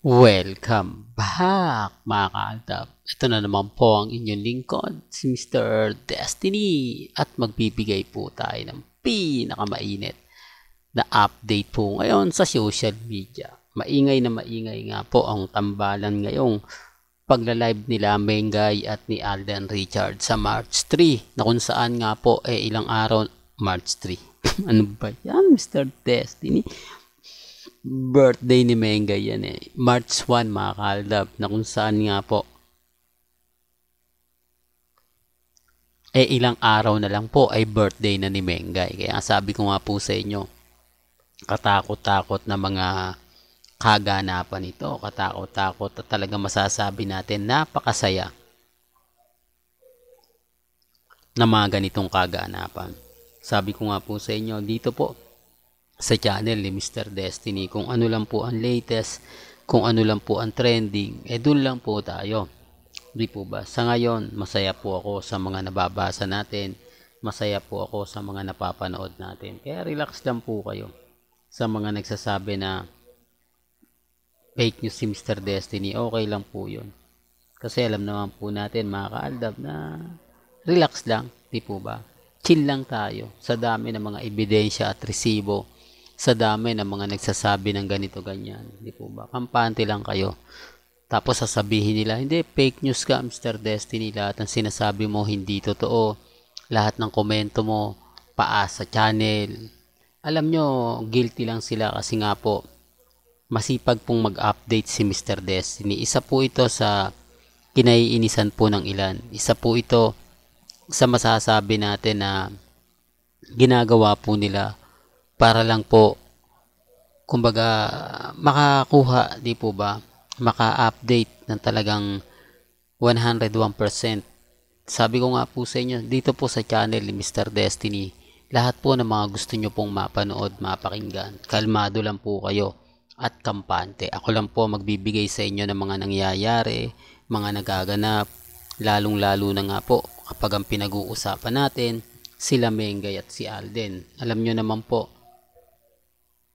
Welcome back mga kaaldab. Ito na naman po ang inyong lingkod, si Mr. Destiny. At magbibigay po tayo ng pinakamainit na update po ngayon sa social media. Maingay na maingay nga po ang tambalan ngayong pagla-live nila Mengay at ni Alden Richard sa March 3 na kung saan nga po ilang araw March 3. Ano ba yan, Mr. Destiny? Birthday ni Menga yan March 1 mga kaaldab, na kung saan nga po ilang araw na lang po ay birthday na ni Mengay. Kaya sabi ko nga po sa inyo, katakot-takot na mga kaganapan ito. Katakot-takot at talaga masasabi natin napakasaya na mga ganitong kaganapan. Sabi ko nga po sa inyo, dito po sa channel ni Mr. Destiny, kung ano lang po ang latest, kung ano lang po ang trending, dun lang po tayo. Di po ba? Sa ngayon, masaya po ako sa mga nababasa natin, masaya po ako sa mga napapanood natin. Kaya relax lang po kayo sa mga nagsasabi na fake news si Mr. Destiny. Okay lang po yun. Kasi alam naman po natin mga kaaldab na relax lang, di po ba? Chill lang tayo sa dami ng mga ebidensya at resibo, sa dami ng mga nagsasabi ng ganito ganyan, di po ba? Kampante lang kayo. Tapos sasabihin nila, hindi, fake news ka Mr. Destiny, lahat ng sinasabi mo hindi totoo, lahat ng komento mo paas sa channel. Alam nyo, guilty lang sila kasi nga po masipag pong mag-update si Mr. Destiny. Isa po ito sa kinaiinisan po ng ilan. Isa po ito sa masasabi natin na ginagawa po nila para lang po kumbaga makakuha, di po ba, maka-update ng talagang 101%. Sabi ko nga po sa inyo, dito po sa channel ni Mr. Destiny, lahat po ng mga gusto nyo pong mapanood, mapakinggan, kalmado lang po kayo at kampante. Ako lang po magbibigay sa inyo ng mga nangyayari, mga nagaganap, lalong-lalo na nga po kapag ang pinag-uusapan natin sila Mengay at si Alden. Alam nyo naman po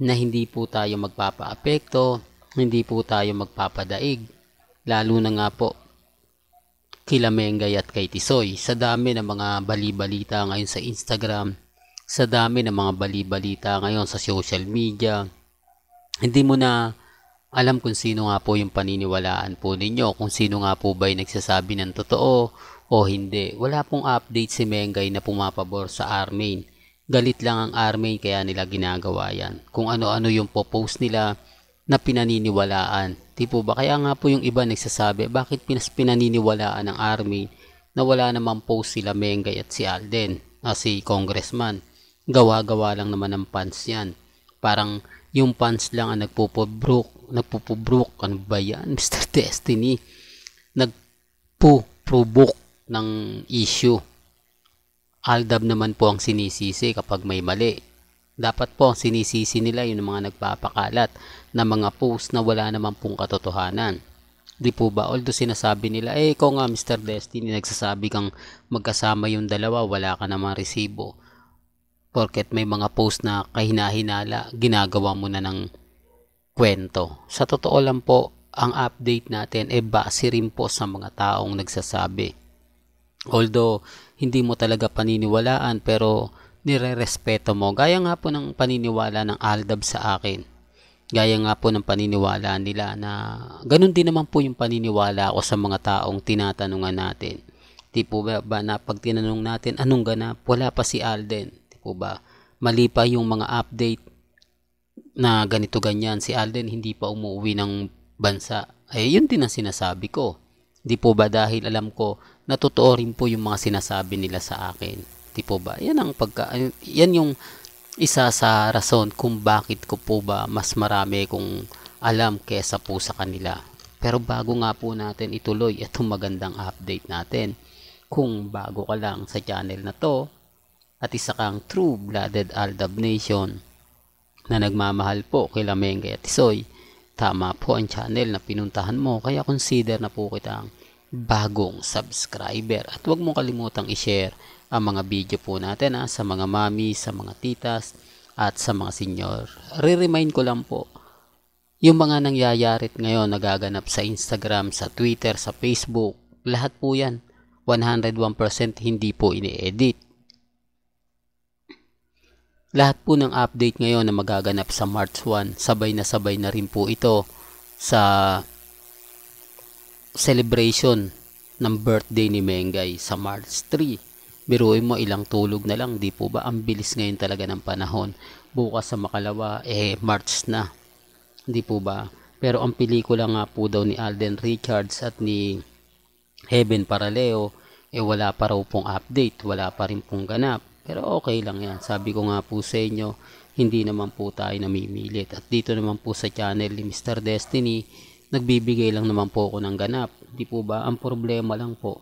na hindi po tayo magpapaapekto, hindi po tayo magpapadaig, lalo na nga po kila Mengay at kay Tisoy. Sa dami ng mga bali-balita ngayon sa Instagram, sa dami ng mga bali-balita ngayon sa social media, hindi mo na alam kung sino nga po yung paniniwalaan po ninyo, kung sino nga po ba yung nagsasabi ng totoo o hindi. Wala pong update si Mengay na pumapabor sa Armain. Galit lang ang Armain kaya nila ginagawa yan. Kung ano-ano yung post nila na pinaniniwalaan. Di po ba? Kaya nga po yung iba nagsasabi, bakit pinaniniwalaan ng Armain na wala namang post sila Mengay at si Alden, si Congressman. Gawa-gawa lang naman ng fans yan. Parang yung fans lang ang nagpupubrok, ano ba yan, Mr. Destiny? Nagpuprovoke ng issue. Aldab naman po ang sinisisi kapag may mali. Dapat po ang sinisisi nila yung mga nagpapakalat na mga post na wala naman pong katotohanan. Di po ba? Although sinasabi nila, ikaw nga Mr. Destiny, nagsasabi kang magkasama yung dalawa, wala ka namang resibo. Porket may mga post na kahina-hinala, ginagawa mo na ng kwento. Sa totoo lang po, ang update natin base rin po sa mga taong nagsasabi. Although hindi mo talaga paniniwalaan pero nire-respeto mo. Gaya nga po ng paniniwala ng Aldab sa akin. Gaya nga po ng paniniwala nila na ganun din naman po yung paniniwala ko sa mga taong tinatanungan natin. Di po ba na pag tinanong natin anong ganap, wala pa si Alden. Di po ba? Mali pa yung mga update na ganito ganyan. Si Alden hindi pa umuwi ng bansa. Yun din ang sinasabi ko. Di po ba dahil alam ko na totoo rin po yung mga sinasabi nila sa akin. Di po ba? Yan yung isa sa rason kung bakit ko po ba mas marami kong alam kesa po sa kanila. Pero bago nga po natin ituloy itong magandang update natin, kung bago ka lang sa channel na to at isa kang true-blooded Aldab Nation na nagmamahal po kila Mengay at Tisoy, tama po ang channel na pinuntahan mo, kaya consider na po kitang bagong subscriber. At huwag mo kalimutang i-share ang mga video po natin sa mga mami, sa mga titas, at sa mga senior. Re-remind ko lang po Yung mga nangyayarit ngayon nagaganap sa Instagram, sa Twitter, sa Facebook, lahat po yan 101% hindi po ini-edit. Lahat po ng update ngayon na magaganap sa March 1, sabay na rin po ito sa celebration ng birthday ni Mengay sa March 3. Biruin mo, ilang tulog na lang, di po ba? Ang bilis ngayon talaga ng panahon. Bukas sa makalawa, March na. Di po ba? Pero ang pelikula nga po daw ni Alden Richards at ni Heaven Paraleo, wala pa raw pong update, wala pa rin pong ganap. Pero okay lang yan. Sabi ko nga po sa inyo, hindi naman po tayo namimilit. At dito naman po sa channel ni Mr. Destiny, nagbibigay lang naman po ako ng ganap. Di po ba? Ang problema lang po,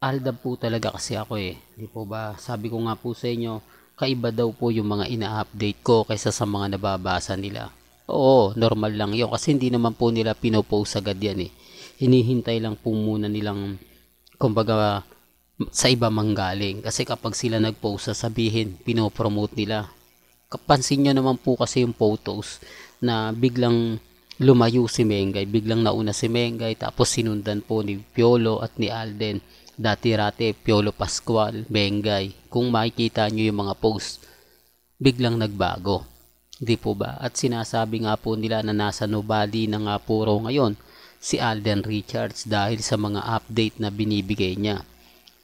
aldab po talaga kasi ako Di po ba? Sabi ko nga po sa inyo, kaiba daw po yung mga ina-update ko kaysa sa mga nababasa nila. Oo, normal lang yun kasi hindi naman po nila pinopost agad yan Hinihintay lang po muna nilang, kumbaga, sa iba manggaling. Kasi kapag sila nag-post, sasabihin, pinopromote nila. Kapansin nyo naman po kasi yung photos na biglang lumayo si Mengay, biglang nauna si Mengay, tapos sinundan po ni Piolo at ni Alden. Dati-rate, Piolo Pascual, Mengay. Kung makikita nyo yung mga post, biglang nagbago. Di po ba? At sinasabi nga po nila na nasa nobody na nga po raw ngayon si Alden Richards dahil sa mga update na binibigay niya.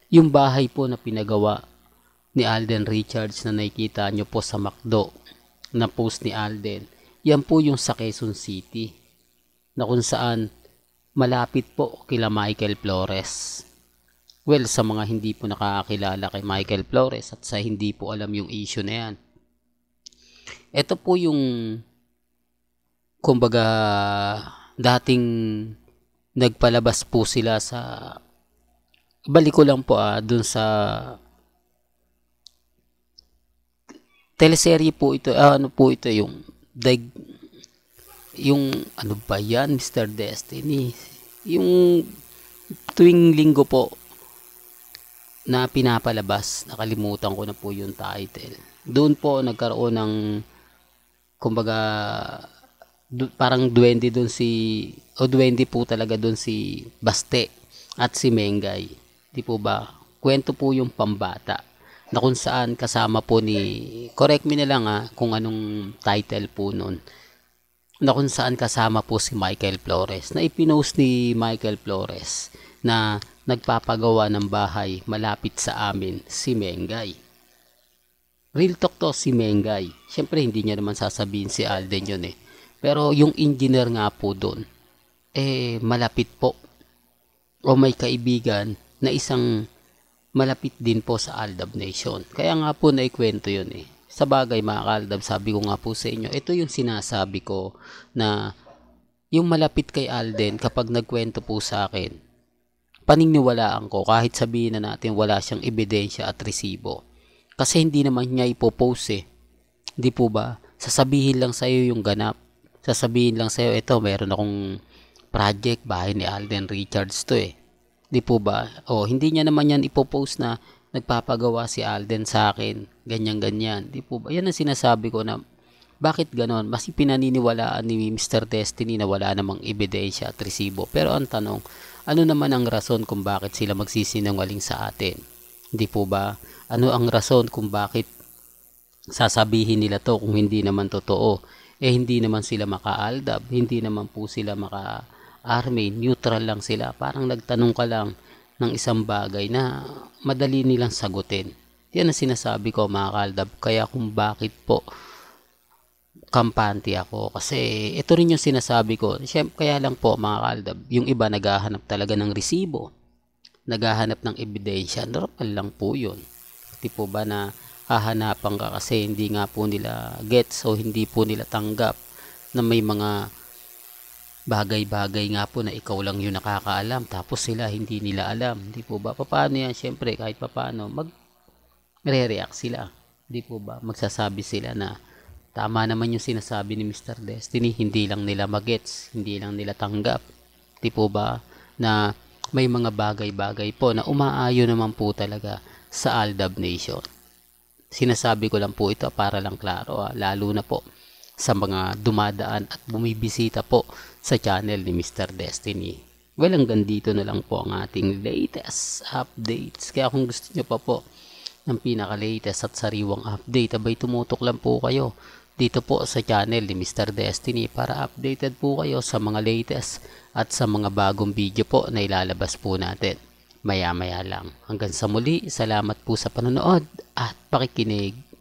Yung bahay po na pinagawa ni Alden Richards na nakikita nyo po sa McDo na post ni Alden, yan po yung sa Quezon City na kung saan malapit po kila Michael Flores. Well, sa mga hindi po nakakakilala kay Michael Flores at sa hindi po alam yung issue na yan, ito po yung, kumbaga, dating nagpalabas po sila sa, balik ko lang po dun sa teleserye po ito, ano po ito, yung ano ba yan, Mr. Destiny, yung tuwing linggo po na pinapalabas, nakalimutan ko na po yung title. Doon po nagkaroon ng, kumbaga, parang duwende doon duwende po talaga doon si Baste at si Mengay. Di po ba? Kwento po yung pambata na kung saan kasama po correct me na lang kung anong title po nun, na kung saan kasama po si Michael Flores, na ipinost ni Michael Flores na nagpapagawa ng bahay malapit sa amin si Mengay. Real talk to, si Mengay. Siyempre hindi niya naman sasabihin si Alden yun Pero yung engineer nga po doon, malapit po o may kaibigan na isang malapit din po sa Aldab Nation. Kaya nga po naikwento yun Sa bagay mga Kaaldab, sabi ko nga po sa inyo, ito yung sinasabi ko na yung malapit kay Alden kapag nagkwento po sa akin, paniniwalaan ko kahit sabihin na natin wala siyang ebidensya at resibo. Kasi hindi naman niya ipopost Di po ba? Sasabihin lang sa'yo yung ganap. Sasabihin lang sa'yo, ito meron akong project, bahay ni Alden Richards to Di po ba? Hindi niya naman yan ipopost na nagpapagawa si Alden sa akin, ganyan-ganyan. Di po ba? Yan ang sinasabi ko na bakit ganon? Mas pinaniniwalaan ni Mr. Destiny na wala namang ebidensya at resibo. Pero ang tanong, ano naman ang rason kung bakit sila magsisinungaling sa atin? Di po ba? Ano ang rason kung bakit sasabihin nila to kung hindi naman totoo? Hindi naman sila maka-aldab, hindi naman po sila maka-army, neutral lang sila. Parang nagtanong ka lang ng isang bagay na madali nilang sagutin. Yan ang sinasabi ko mga kaaldab. Kaya kung bakit po kampante ako. Kasi ito rin yung sinasabi ko. Siyempre, kaya lang po mga kaaldab, yung iba naghahanap talaga ng resibo. Naghahanap ng ebidensya. Normal lang po yun. Di po ba na hahanapan ka kasi hindi nga po nila gets o hindi po nila tanggap na may mga bagay-bagay nga po na ikaw lang yung nakakaalam tapos sila hindi nila alam. Di po ba? Paano yan? Siyempre kahit paano mag-react sila. Di po ba? Magsasabi sila na tama naman yung sinasabi ni Mr. Destiny, hindi lang nila magets, hindi lang nila tanggap. Di po ba? Na may mga bagay-bagay po na umaayon naman po talaga sa Aldab Nation. Sinasabi ko lang po ito para lang klaro lalo na po sa mga dumadaan at bumibisita po sa channel ni Mr. Destiny. Well, hanggang dito na lang po ang ating latest updates. Kaya kung gusto nyo pa po ng pinaka-latest at sariwang update, abay tumutok lang po kayo dito po sa channel ni Mr. Destiny para updated po kayo sa mga latest at sa mga bagong video po na ilalabas po natin maya maya lang. Hanggang sa muli, salamat po sa panonood at pakikinig.